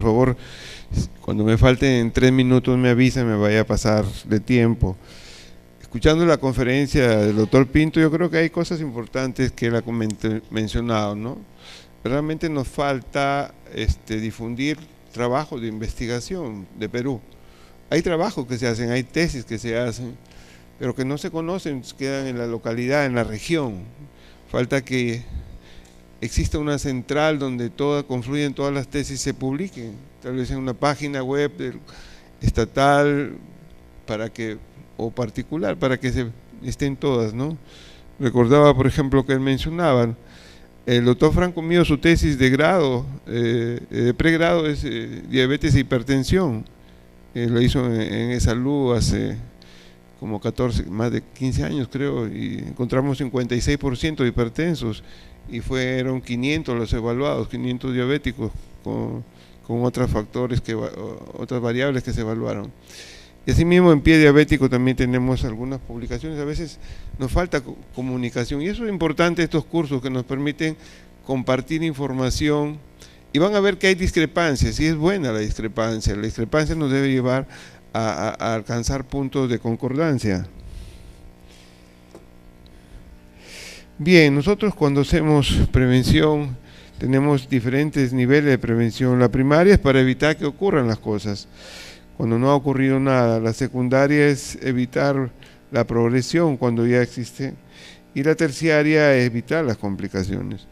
Por favor, cuando me falten 3 minutos me avisa, me vaya a pasar de tiempo. Escuchando la conferencia del doctor Pinto, yo creo que hay cosas importantes que él ha mencionado, ¿no? Realmente nos falta difundir trabajos de investigación de Perú. Hay trabajos que se hacen, hay tesis que se hacen, pero que no se conocen, quedan en la localidad, en la región. Falta que exista una central donde confluyen todas las tesis y se publiquen, tal vez en una página web estatal o particular, para que estén todas, ¿no? Recordaba, por ejemplo, que él mencionaba, el doctor Franco Mío, su tesis de grado, de pregrado es diabetes e hipertensión. Lo hizo en ESALU hace como más de 15 años creo, y encontramos 56% de hipertensos, y fueron 500 los evaluados, 500 diabéticos con otros factores, otras variables que se evaluaron. Y asimismo en pie diabético también tenemos algunas publicaciones. A veces nos falta comunicación, y eso es importante, estos cursos que nos permiten compartir información, y van a ver que hay discrepancias, y es buena la discrepancia nos debe llevar a alcanzar puntos de concordancia. Bien, nosotros cuando hacemos prevención tenemos diferentes niveles de prevención. La primaria es para evitar que ocurran las cosas, cuando no ha ocurrido nada. La secundaria es evitar la progresión cuando ya existe, y la terciaria es evitar las complicaciones.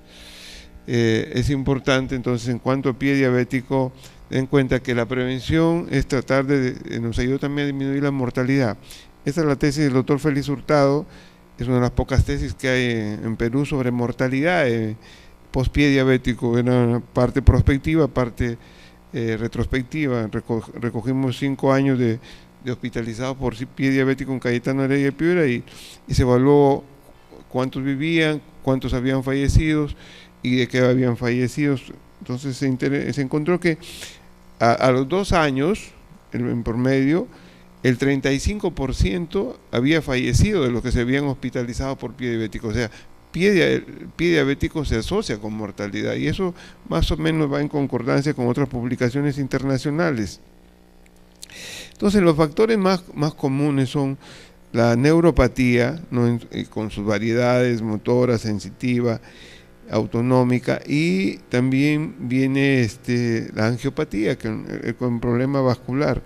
Es importante entonces, en cuanto a pie diabético, ten en cuenta que la prevención es tratar nos ayuda también a disminuir la mortalidad. Esta es la tesis del doctor Félix Hurtado, es una de las pocas tesis que hay en Perú sobre mortalidad post-pie diabético. Era parte prospectiva, parte retrospectiva. Recogimos 5 años de hospitalizados por pie diabético en Cayetano Heredia y Piura, y se evaluó cuántos vivían, cuántos habían fallecido y de qué habían fallecido. Entonces se encontró que a los 2 años, en promedio, el 35% había fallecido de los que se habían hospitalizado por pie diabético. O sea, pie diabético se asocia con mortalidad, y eso más o menos va en concordancia con otras publicaciones internacionales. Entonces, los factores más comunes son la neuropatía, ¿no?, con sus variedades motora, sensitiva, autonómica, y también viene la angiopatía con problema vascular.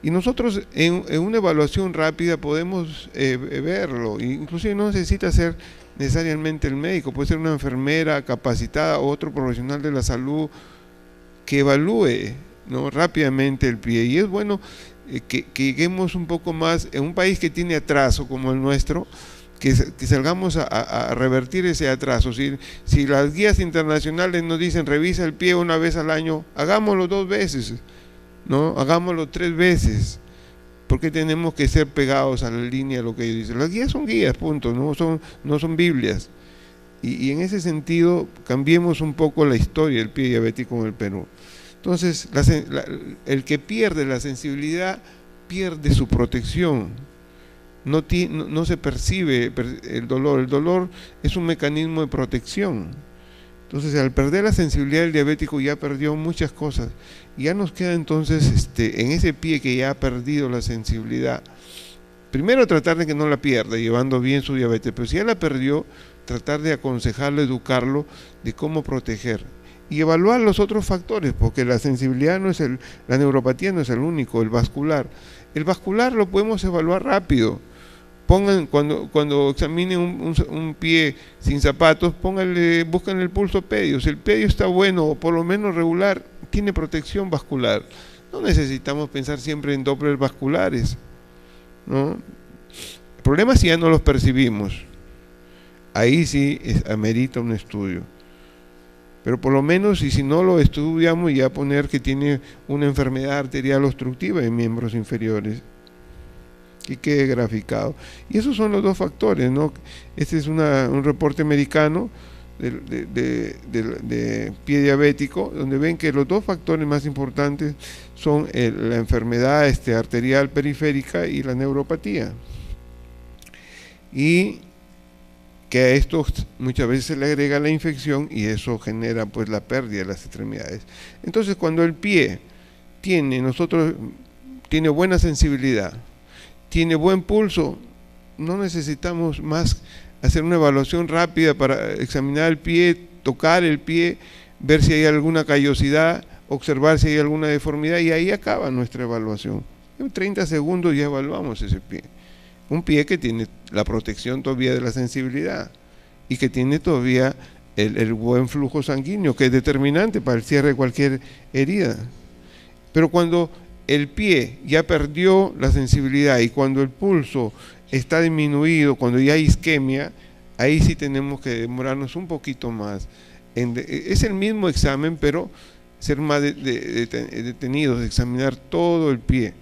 Y nosotros en una evaluación rápida podemos verlo, inclusive no necesita ser necesariamente el médico, puede ser una enfermera capacitada o otro profesional de la salud que evalúe, ¿no?, rápidamente el pie. Y es bueno que lleguemos un poco más, en un país que tiene atraso como el nuestro, que salgamos a revertir ese atraso. Si las guías internacionales nos dicen revisa el pie una vez al año, hagámoslo 2 veces, ¿no? Hagámoslo 3 veces. Porque tenemos que ser pegados a la línea de lo que ellos dicen. Las guías son guías, punto, no son Biblias. Y en ese sentido cambiemos un poco la historia del pie diabético en el Perú. Entonces, el que pierde la sensibilidad pierde su protección. No se percibe el dolor. El dolor es un mecanismo de protección. Entonces, al perder la sensibilidad del diabético, ya perdió muchas cosas. Y ya nos queda entonces, en ese pie que ya ha perdido la sensibilidad, primero tratar de que no la pierda, llevando bien su diabetes. Pero si ya la perdió, tratar de aconsejarlo, educarlo de cómo proteger. Y evaluar los otros factores, porque la sensibilidad la neuropatía no es el único, el vascular. El vascular lo podemos evaluar rápido. Cuando examinen un pie sin zapatos, buscan el pulso pedio. Si el pedio está bueno o por lo menos regular, tiene protección vascular. No necesitamos pensar siempre en Doppler vasculares, ¿no? El problema es si ya no los percibimos. Ahí sí amerita un estudio. Pero por lo menos, y si no lo estudiamos, ya poner que tiene una enfermedad arterial obstructiva en miembros inferiores, que quede graficado. Y esos son los 2 factores, ¿no? Este es un reporte americano de pie diabético, donde ven que los 2 factores más importantes son la enfermedad arterial periférica y la neuropatía. Y que a esto muchas veces se le agrega la infección y eso genera pues la pérdida de las extremidades. Entonces cuando el pie tiene buena sensibilidad, tiene buen pulso, no necesitamos más hacer una evaluación rápida para examinar el pie, tocar el pie, ver si hay alguna callosidad, observar si hay alguna deformidad y ahí acaba nuestra evaluación. En 30 segundos ya evaluamos ese pie. Un pie que tiene la protección todavía de la sensibilidad y que tiene todavía el buen flujo sanguíneo, que es determinante para el cierre de cualquier herida. Pero cuando el pie ya perdió la sensibilidad y cuando el pulso está disminuido, cuando ya hay isquemia, ahí sí tenemos que demorarnos un poquito más. Es el mismo examen, pero ser más detenidos, examinar todo el pie.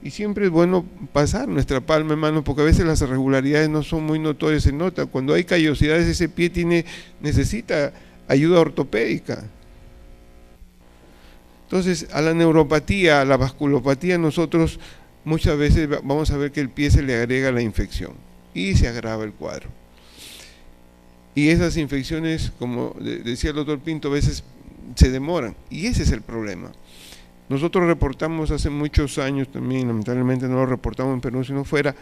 Y siempre es bueno pasar nuestra palma en mano, porque a veces las irregularidades no son muy notorias, se nota. Cuando hay callosidades, ese pie necesita ayuda ortopédica. Entonces, a la neuropatía, a la vasculopatía, nosotros muchas veces vamos a ver que el pie se le agrega la infección y se agrava el cuadro. Y esas infecciones, como decía el doctor Pinto, a veces se demoran, y ese es el problema. Nosotros reportamos hace muchos años también, lamentablemente no lo reportamos en Perú, sino fuera,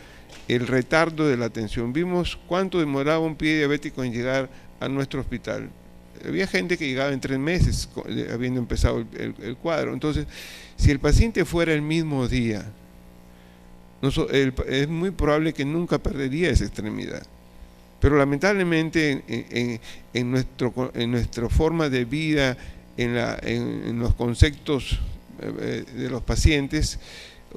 el retardo de la atención. Vimos cuánto demoraba un pie diabético en llegar a nuestro hospital. Había gente que llegaba en 3 meses, habiendo empezado el cuadro. Entonces, si el paciente fuera el mismo día, es muy probable que nunca perdería esa extremidad. Pero lamentablemente en nuestra forma de vida, en los conceptos de los pacientes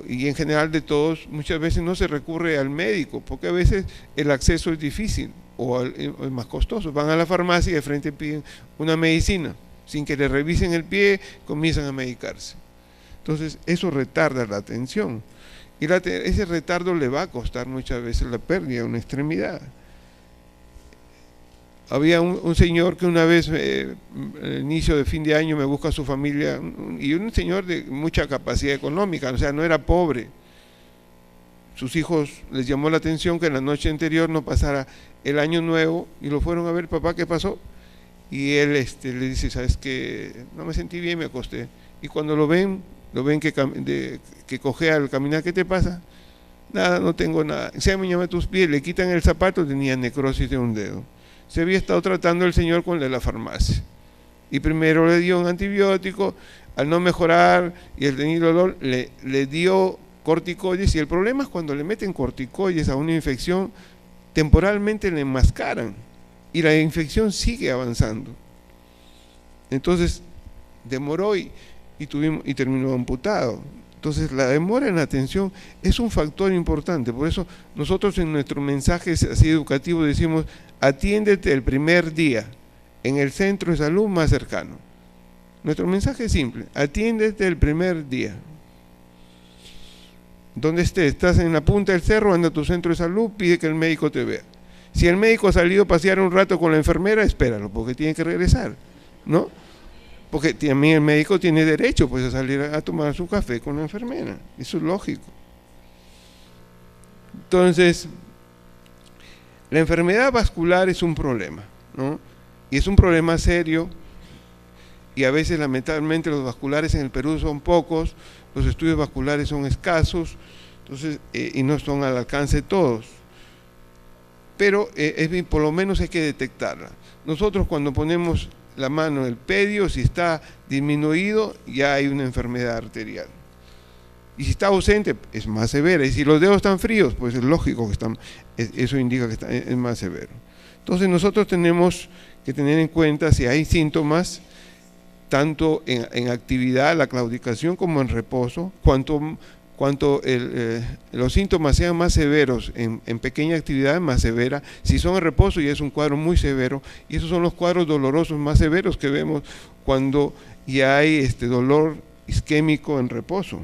y en general de todos, muchas veces no se recurre al médico, porque a veces el acceso es difícil o es más costoso. Van a la farmacia y de frente piden una medicina, sin que le revisen el pie, comienzan a medicarse. Entonces eso retarda la atención y ese retardo le va a costar muchas veces la pérdida de una extremidad. Había un señor que una vez, al inicio de fin de año, me busca a su familia, y un señor de mucha capacidad económica, o sea, no era pobre. Sus hijos les llamó la atención que en la noche anterior no pasara el año nuevo, y lo fueron a ver: papá, ¿qué pasó? Y él le dice: ¿sabes qué? No me sentí bien, me acosté. Y cuando lo ven que cojea al caminar, ¿qué te pasa? Nada, no tengo nada. Examíname tus pies, le quitan el zapato, tenía necrosis de un dedo. Se había estado tratando el señor con el de la farmacia y primero le dio un antibiótico, al no mejorar y el tener dolor le dio corticoides, y el problema es cuando le meten corticoides a una infección, temporalmente le enmascaran y la infección sigue avanzando. Entonces demoró y terminó amputado. Entonces la demora en la atención es un factor importante. Por eso nosotros en nuestro mensaje así educativo decimos: atiéndete el primer día en el centro de salud más cercano. Nuestro mensaje es simple: atiéndete el primer día. Donde estés, estás en la punta del cerro, anda a tu centro de salud, pide que el médico te vea. Si el médico ha salido a pasear un rato con la enfermera, espéralo, porque tiene que regresar, ¿no? Porque también el médico tiene derecho pues a salir a tomar su café con la enfermera, eso es lógico. Entonces, la enfermedad vascular es un problema, ¿no? Y es un problema serio, y a veces lamentablemente los vasculares en el Perú son pocos, los estudios vasculares son escasos, entonces, y no son al alcance de todos. Pero por lo menos hay que detectarla. Nosotros cuando ponemos la mano en el pedio, si está disminuido, ya hay una enfermedad arterial. Y si está ausente, es más severa. Y si los dedos están fríos, pues es lógico que eso indica que es más severo. Entonces nosotros tenemos que tener en cuenta si hay síntomas, tanto en actividad, la claudicación, como en reposo. Cuanto los síntomas sean más severos en pequeña actividad, más severa. Si son en reposo, ya es un cuadro muy severo, y esos son los cuadros dolorosos más severos que vemos cuando ya hay dolor isquémico en reposo.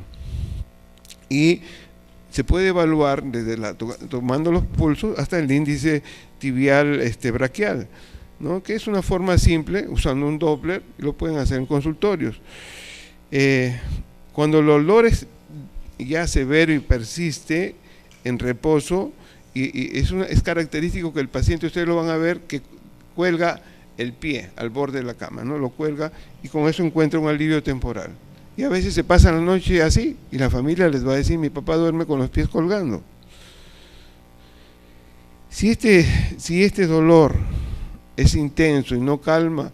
Y se puede evaluar desde tomando los pulsos hasta el índice tibial braquial, ¿no? Que es una forma simple, usando un Doppler, lo pueden hacer en consultorios. Cuando el dolor es ya severo y persiste en reposo, y es característico que el paciente, ustedes lo van a ver, que cuelga el pie al borde de la cama, ¿no? Lo cuelga y con eso encuentra un alivio temporal. Y a veces se pasa la noche así y la familia les va a decir, mi papá duerme con los pies colgando. Si este dolor es intenso y no calma,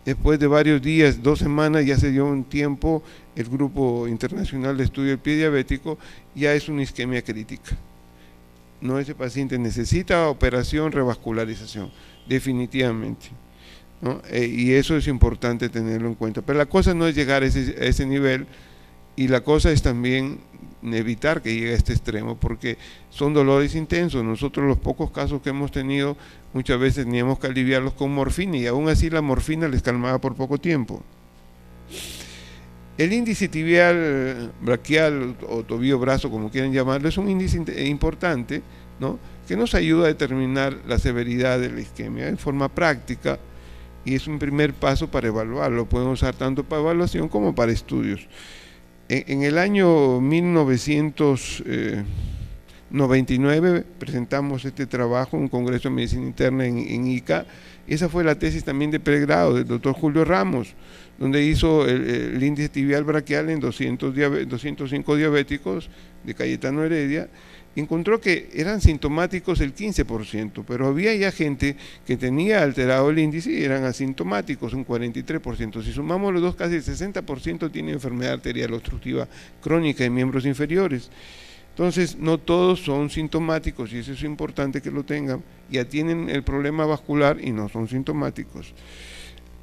después de varios días, 2 semanas, ya se dio un tiempo, el Grupo Internacional de Estudio del Pie Diabético, ya es una isquemia crítica. No, ese paciente necesita operación, revascularización, definitivamente, ¿no? Y eso es importante tenerlo en cuenta. Pero la cosa no es llegar a ese nivel, y la cosa es también evitar que llegue a este extremo, porque son dolores intensos. Nosotros, los pocos casos que hemos tenido, muchas veces teníamos que aliviarlos con morfina, y aún así la morfina les calmaba por poco tiempo. El índice tibial braquial o tobillo-brazo, como quieran llamarlo, es un índice importante, ¿no?, que nos ayuda a determinar la severidad de la isquemia en forma práctica, y es un primer paso para evaluarlo. Podemos usar tanto para evaluación como para estudios. En el año 1999 presentamos este trabajo en un congreso de medicina interna en ICA. Esa fue la tesis también de pregrado del doctor Julio Ramos, donde hizo el índice tibial braquial en 205 diabéticos de Cayetano Heredia. Encontró que eran sintomáticos el 15%, pero había ya gente que tenía alterado el índice y eran asintomáticos, un 43%. Si sumamos los dos, casi el 60% tiene enfermedad arterial obstructiva crónica en miembros inferiores. Entonces, no todos son sintomáticos, y eso es importante que lo tengan. Ya tienen el problema vascular y no son sintomáticos.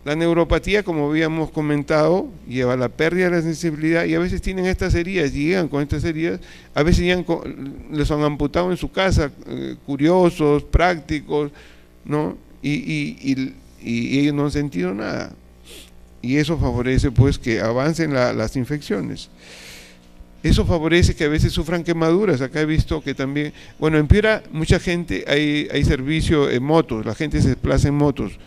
La neuropatía, como habíamos comentado, lleva a la pérdida de la sensibilidad, y a veces tienen estas heridas, llegan con estas heridas, a veces les han amputado en su casa, curiosos, prácticos, ¿no? Y ellos no han sentido nada. Y eso favorece, pues, que avancen las infecciones. Eso favorece que a veces sufran quemaduras. Acá he visto que también, bueno, en Piura mucha gente, hay servicio en motos, la gente se desplaza en motos,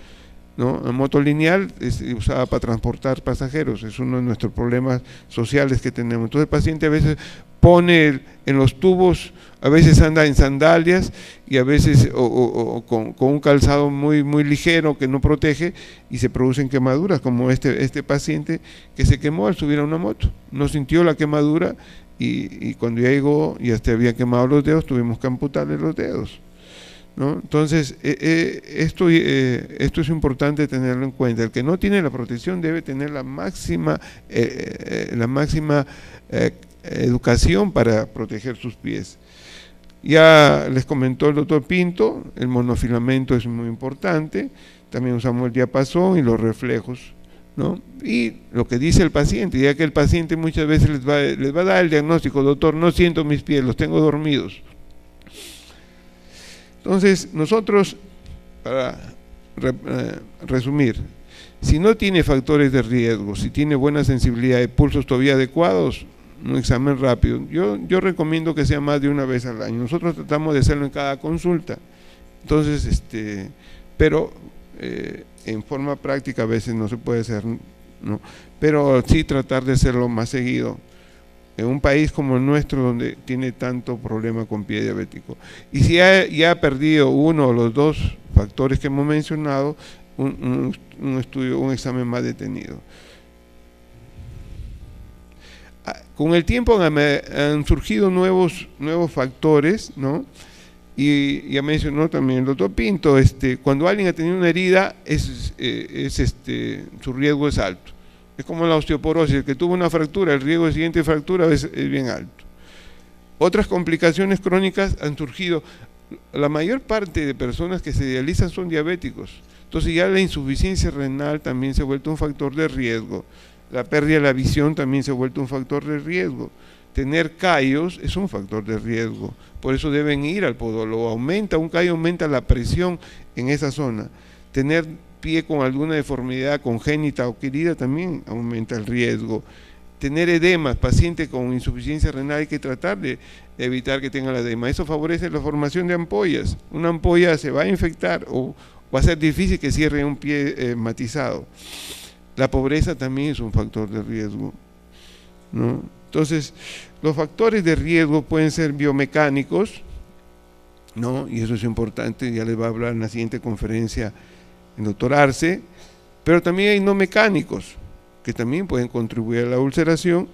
¿no? La moto lineal es usada para transportar pasajeros, es uno de nuestros problemas sociales que tenemos. Entonces el paciente a veces pone en los tubos, a veces anda en sandalias y a veces con un calzado muy ligero que no protege, y se producen quemaduras, como este paciente que se quemó al subir a una moto, no sintió la quemadura, y cuando ya llegó ya se había quemado los dedos, tuvimos que amputarle los dedos, ¿no? Entonces, esto es importante tenerlo en cuenta. El que no tiene la protección debe tener la máxima educación para proteger sus pies. Ya les comentó el doctor Pinto, el monofilamento es muy importante, también usamos el diapasón y los reflejos, ¿no? Y lo que dice el paciente, ya que el paciente muchas veces les va a dar el diagnóstico, doctor, no siento mis pies, los tengo dormidos. Entonces, nosotros, para resumir, si no tiene factores de riesgo, si tiene buena sensibilidad de pulsos todavía adecuados, un examen rápido. Yo recomiendo que sea más de una vez al año. Nosotros tratamos de hacerlo en cada consulta. Entonces, pero en forma práctica a veces no se puede hacer, ¿no? Pero sí tratar de hacerlo más seguido, en un país como el nuestro, donde tiene tanto problema con pie diabético. Y si ya ha perdido uno o los dos factores que hemos mencionado, un examen más detenido. Con el tiempo han surgido nuevos factores, ¿no? Y ya mencionó también el doctor Pinto, cuando alguien ha tenido una herida, su riesgo es alto. Es como la osteoporosis, el que tuvo una fractura, el riesgo de siguiente fractura es bien alto. Otras complicaciones crónicas han surgido. La mayor parte de personas que se dializan son diabéticos. Entonces ya la insuficiencia renal también se ha vuelto un factor de riesgo. La pérdida de la visión también se ha vuelto un factor de riesgo. Tener callos es un factor de riesgo. Por eso deben ir al podólogo. Un callo aumenta la presión en esa zona. Tener pie con alguna deformidad congénita o adquirida también aumenta el riesgo. Tener edemas, paciente con insuficiencia renal, hay que tratar de evitar que tenga la edema. Eso favorece la formación de ampollas. Una ampolla se va a infectar o va a ser difícil que cierre un pie matizado. La pobreza también es un factor de riesgo, ¿no? Entonces, los factores de riesgo pueden ser biomecánicos, ¿no? Y eso es importante, ya les va a hablar en la siguiente conferencia el doctor Arce. Pero también hay no mecánicos que también pueden contribuir a la ulceración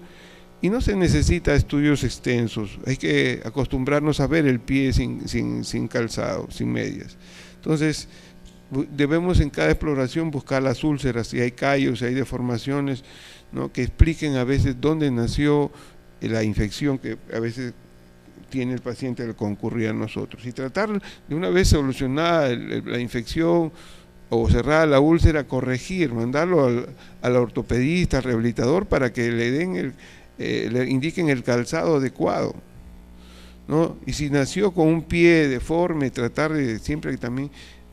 y no se necesita estudios extensos, hay que acostumbrarnos a ver el pie sin calzado, sin medias. Entonces debemos en cada exploración buscar las úlceras, si hay callos, si hay deformaciones, ¿no?, que expliquen a veces dónde nació la infección que a veces tiene el paciente al concurrir a nosotros, y tratar de una vez solucionada la infección o cerrada la úlcera, corregir, mandarlo al ortopedista, al rehabilitador, para que le den le indiquen el calzado adecuado, ¿no? Y si nació con un pie deforme, tratar de siempre que también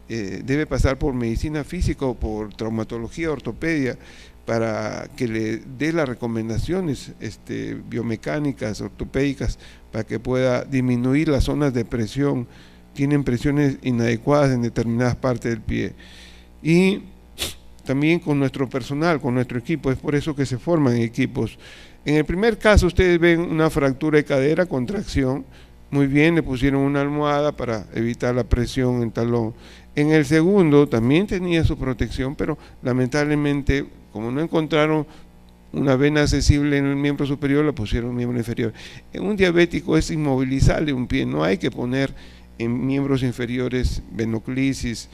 debe pasar por medicina física o por traumatología, ortopedia, para que le dé las recomendaciones biomecánicas, ortopédicas, para que pueda disminuir las zonas de presión. Tienen presiones inadecuadas en determinadas partes del pie. Y también con nuestro personal, con nuestro equipo, es por eso que se forman equipos. En el primer caso ustedes ven una fractura de cadera, contracción, muy bien, le pusieron una almohada para evitar la presión en talón. En el segundo también tenía su protección, pero lamentablemente, como no encontraron una vena accesible en el miembro superior, la pusieron en el miembro inferior. En un diabético es inmovilizable un pie, no hay que poner en miembros inferiores venoclisis,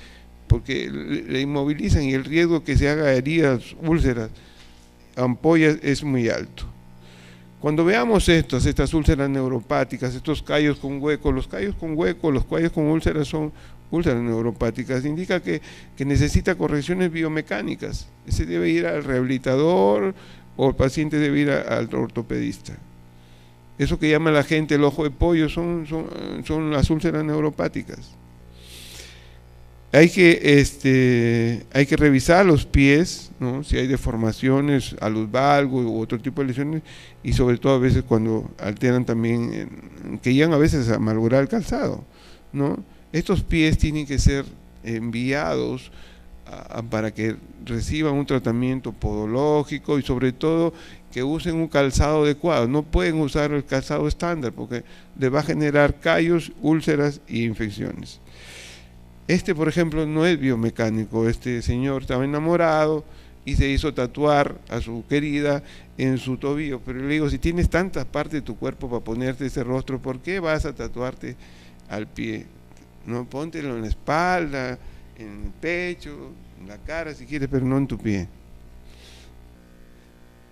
porque le inmovilizan y el riesgo que se haga heridas, úlceras, ampollas es muy alto. Cuando veamos estas úlceras neuropáticas, estos callos con hueco, los callos con úlceras son úlceras neuropáticas, indica que necesita correcciones biomecánicas. Se debe ir al rehabilitador o el paciente debe ir al ortopedista. Eso que llama la gente el ojo de pollo son las úlceras neuropáticas. Hay que revisar los pies, ¿no?, si hay deformaciones a los valgos u otro tipo de lesiones, y sobre todo a veces cuando alteran también, que llegan a veces a malograr el calzado, ¿no? Estos pies tienen que ser enviados para que reciban un tratamiento podológico y sobre todo que usen un calzado adecuado. No pueden usar el calzado estándar porque le va a generar callos, úlceras y infecciones. Por ejemplo, no es biomecánico. Este señor estaba enamorado y se hizo tatuar a su querida en su tobillo, pero le digo, si tienes tantas partes de tu cuerpo para ponerte ese rostro, ¿por qué vas a tatuarte al pie? No, póntelo en la espalda, en el pecho, en la cara si quieres, pero no en tu pie.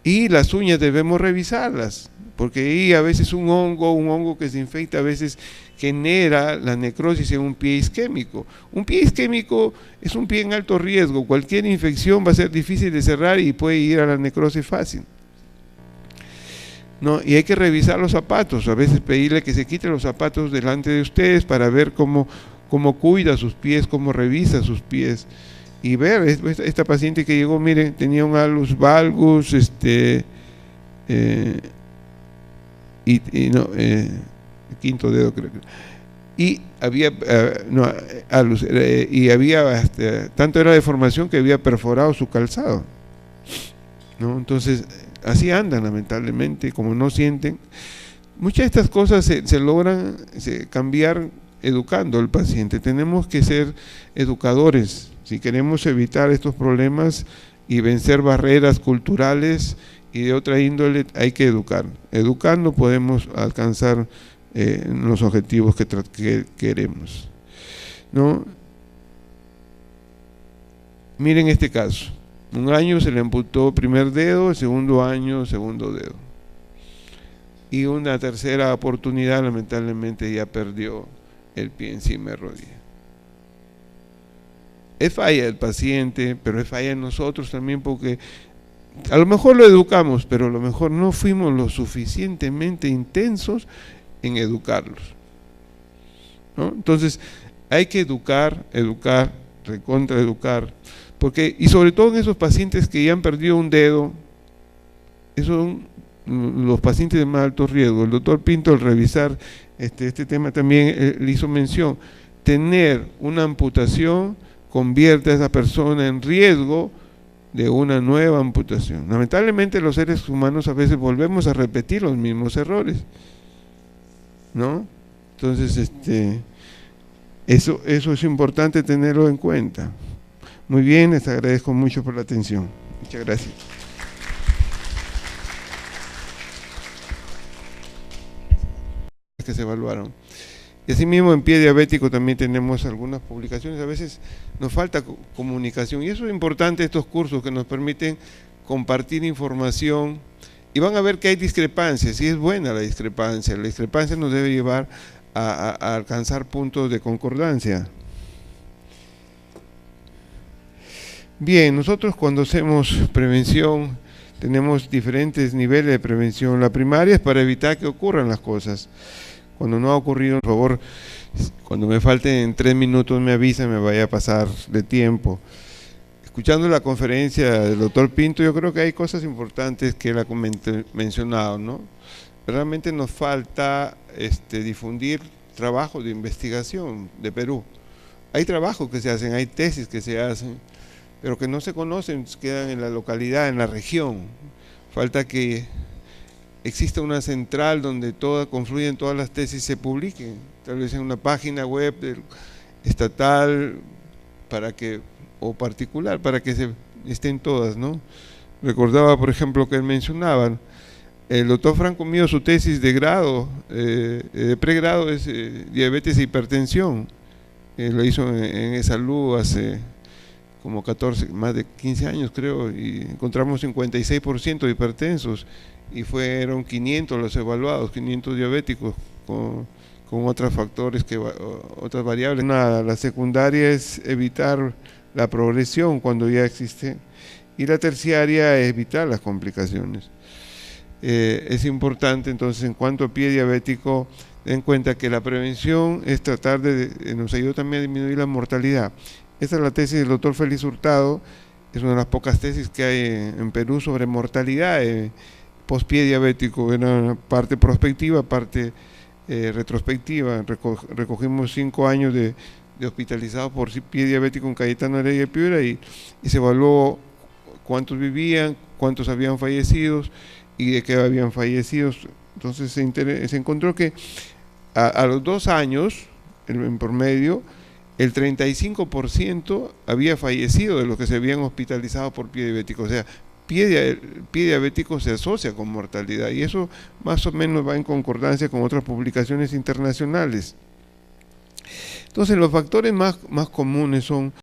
Y las uñas debemos revisarlas, porque ahí a veces un hongo que se infecta a veces genera la necrosis en un pie isquémico. Un pie isquémico es un pie en alto riesgo, cualquier infección va a ser difícil de cerrar y puede ir a la necrosis fácil, ¿no? Y hay que revisar los zapatos, a veces pedirle que se quite los zapatos delante de ustedes para ver cómo cuida sus pies, cómo revisa sus pies. Y ver, esta paciente que llegó, miren, tenía un alus valgus, quinto dedo creo que, y había tanto era deformación que había perforado su calzado, ¿no? Entonces así andan lamentablemente, como no sienten. Muchas de estas cosas se logran cambiar educando al paciente. Tenemos que ser educadores si queremos evitar estos problemas y vencer barreras culturales y de otra índole. Hay que educar. Educando podemos alcanzar los objetivos que queremos, ¿no? Miren este caso. Un año se le amputó primer dedo, el segundo año segundo dedo. Y una tercera oportunidad lamentablemente ya perdió el pie encima de rodilla. Es falla del paciente, pero es falla de nosotros también, porque a lo mejor lo educamos, pero a lo mejor no fuimos lo suficientemente intensos en educarlos, ¿no? Entonces hay que educar, recontraeducar, porque, y sobre todo en esos pacientes que ya han perdido un dedo, esos son los pacientes de más alto riesgo. El doctor Pinto, al revisar este tema también le hizo mención, tener una amputación convierte a esa persona en riesgo de una nueva amputación. Lamentablemente los seres humanos a veces volvemos a repetir los mismos errores, ¿no? Entonces Eso es importante tenerlo en cuenta. Muy bien, les agradezco mucho por la atención. Muchas gracias. Que se evaluaron. Y asimismo en pie diabético también tenemos algunas publicaciones, a veces nos falta comunicación y eso es importante, estos cursos que nos permiten compartir información y van a ver que hay discrepancias y es buena la discrepancia nos debe llevar a alcanzar puntos de concordancia. Bien, nosotros cuando hacemos prevención tenemos diferentes niveles de prevención. La primaria es para evitar que ocurran las cosas. Cuando no ha ocurrido, por favor, cuando me falten 3 minutos me avisa, me vaya a pasar de tiempo. Escuchando la conferencia del doctor Pinto, yo creo que hay cosas importantes que él ha mencionado, ¿no? Realmente nos falta difundir trabajo de investigación de Perú. Hay trabajos que se hacen, hay tesis que se hacen, pero que no se conocen, quedan en la localidad, en la región. Falta que exista una central donde confluyen todas las tesis y se publiquen, tal vez en una página web estatal o particular, para que estén todas, ¿no? Recordaba, por ejemplo, que él mencionaba, el doctor Franco Mío, su tesis de grado, de pregrado es diabetes e hipertensión. Lo hizo en ESALU hace como más de 15 años creo, y encontramos 56% de hipertensos y fueron 500 los evaluados, 500 diabéticos con otros factores, otras variables. Nada, la secundaria es evitar la progresión cuando ya existe y la terciaria es evitar las complicaciones. Es importante entonces en cuanto a pie diabético, den cuenta que la prevención es tratar nos ayuda también a disminuir la mortalidad. Esta es la tesis del doctor Félix Hurtado, es una de las pocas tesis que hay en Perú sobre mortalidad post-pie diabético, era una parte prospectiva, parte retrospectiva. Recogimos 5 años de hospitalizados por pie diabético en Cayetano Heredia Piura y se evaluó cuántos vivían, cuántos habían fallecido y de qué habían fallecido. Entonces se encontró que a los 2 años, en promedio, el 35% había fallecido de los que se habían hospitalizado por pie diabético. O sea, pie diabético se asocia con mortalidad y eso más o menos va en concordancia con otras publicaciones internacionales. Entonces, los factores más comunes son